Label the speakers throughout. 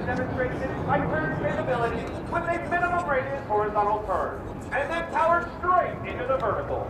Speaker 1: demonstrates its high turn capability with a minimum rated horizontal turn, and then powered straight into the vertical.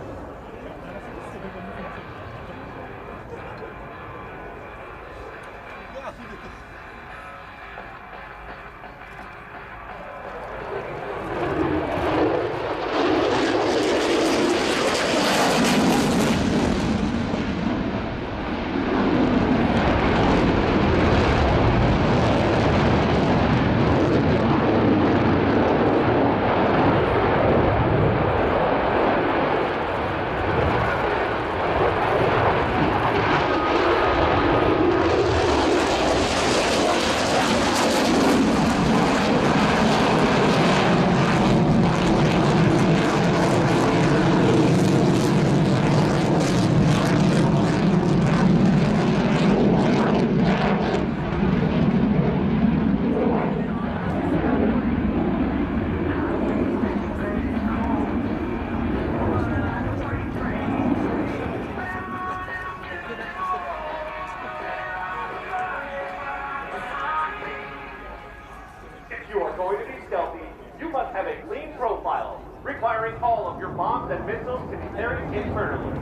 Speaker 1: Going to be stealthy, you must have a clean profile, requiring all of your bombs and missiles to be carried internally.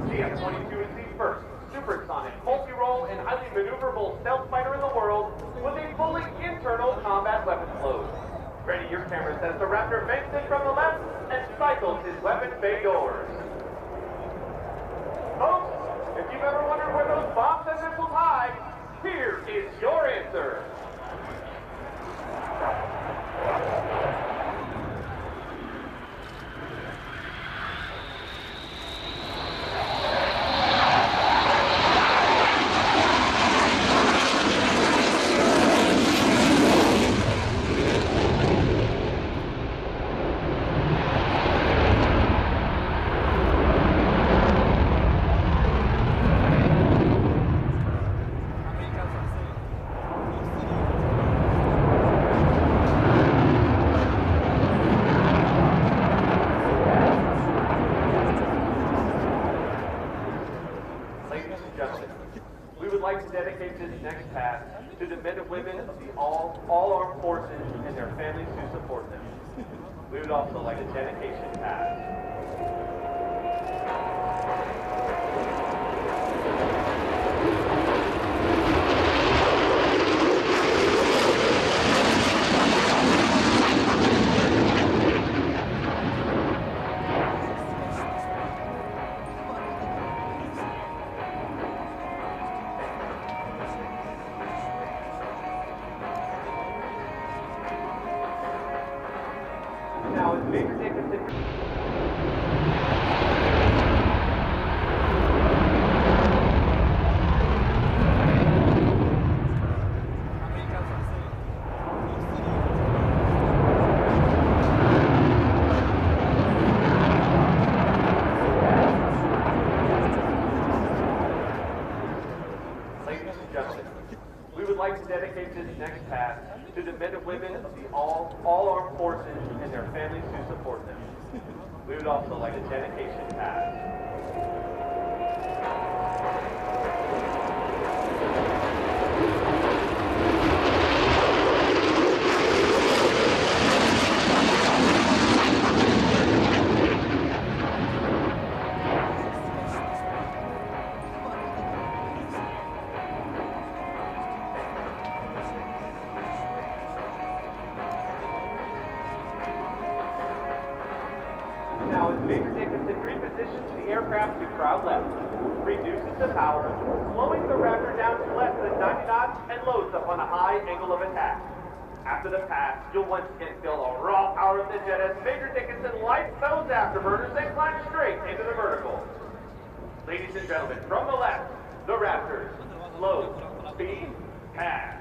Speaker 1: The F-22 is the first supersonic, multi-role, and highly maneuverable stealth fighter in the world with a fully internal combat weapons load. Ready your cameras as the Raptor banks it from the left and cycles his weapon bay doors. Folks, if you've ever wondered where those bombs and missiles hide, here is your answer. We would like to dedicate this next task to the men and women of the all armed forces and their families who support them. We would also like a dedication task. Now, as Major Dickinson... Ladies and gentlemen, we would like to dedicate this next task to the men and women of the all armed forces and their families who support them. We would also like a dedication task. Now, as Major Dickinson repositions the aircraft to crowd left, reduces the power, slowing the Raptor down to less than 90 knots, and loads up on a high angle of attack. After the pass, you'll once again feel the raw power of the jet as Major Dickinson lights those afterburners and climbs straight into the vertical. Ladies and gentlemen, from the left, the Raptors, low, speed, pass.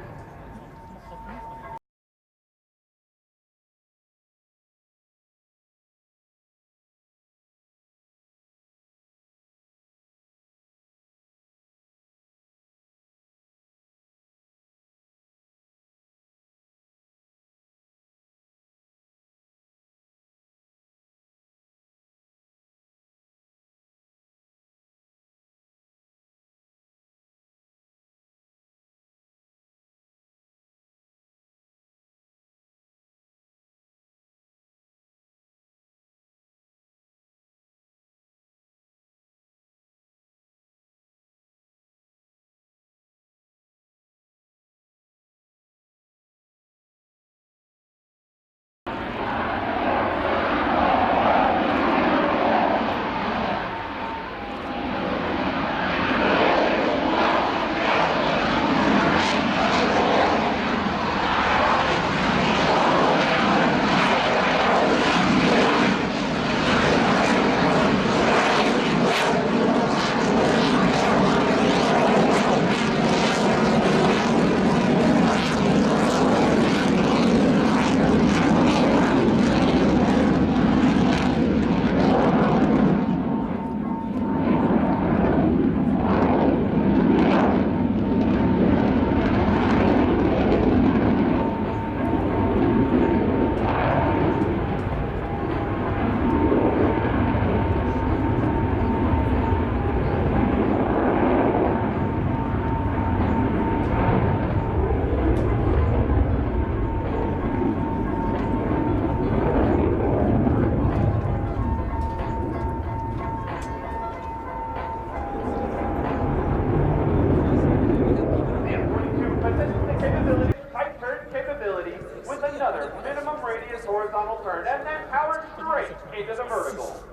Speaker 1: horizontal turn and then powered straight into the vertical.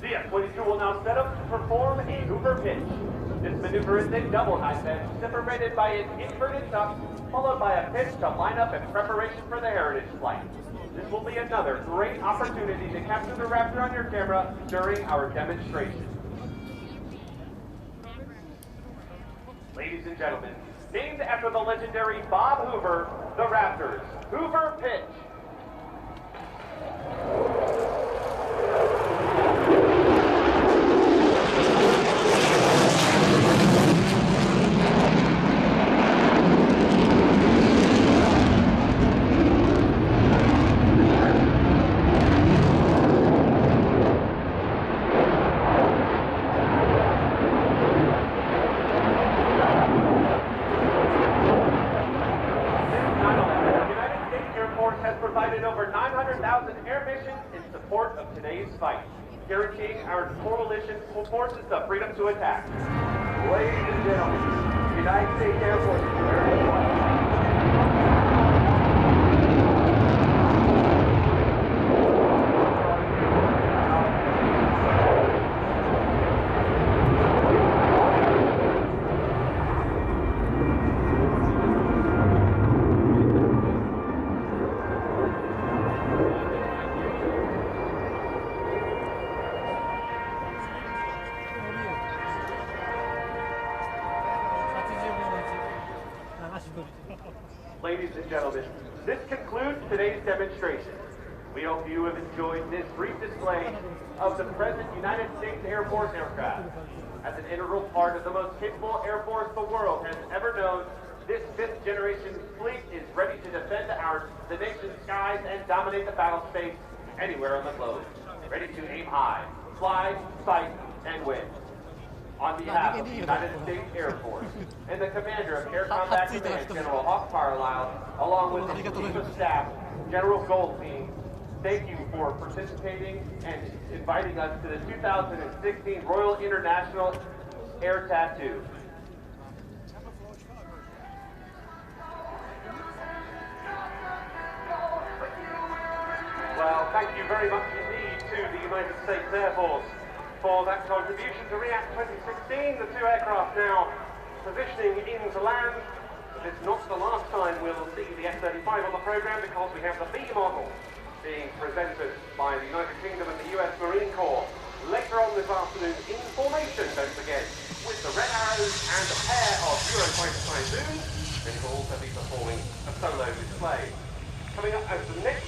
Speaker 1: The F-22 will now set up to perform a Hoover pitch. This maneuver is a double high bend, separated by an inverted tuck, followed by a pitch to line up in preparation for the Heritage flight. This will be another great opportunity to capture the Raptor on your camera during our demonstration. Ladies and gentlemen, named after the legendary Bob Hoover, the Raptors, Hoover pitch. Has provided over 900,000 air missions in support of today's fight, guaranteeing our coalition forces the freedom to attack. Ladies and gentlemen, United States Air Force is preparing to flight. Ladies and gentlemen, this concludes today's demonstration. We hope you have enjoyed this brief display of the present United States Air Force aircraft. As an integral part of the most capable Air Force the world has ever known, this fifth generation fleet is ready to defend the nation's skies and dominate the battle space anywhere on the globe. Ready to aim high, fly, fight, and win. On behalf of the United States Air Force and the Commander of Air Combat Command, General Hawk Carlisle, along with his Chief of Staff, General Goldstein, thank you for participating and inviting us to the 2016 Royal International Air Tattoo. Well, thank you very much indeed to the United States Air Force for that contribution to RIAT 2016. The two aircraft now positioning into land. It's not the last time we'll see the F-35 on the program, because we have the B model being presented by the United Kingdom and the US Marine Corps later on this afternoon in formation, don't forget, with the Red Arrows and a pair of Eurofighter Typhoons. And we'll also be performing a solo display. Coming up as the next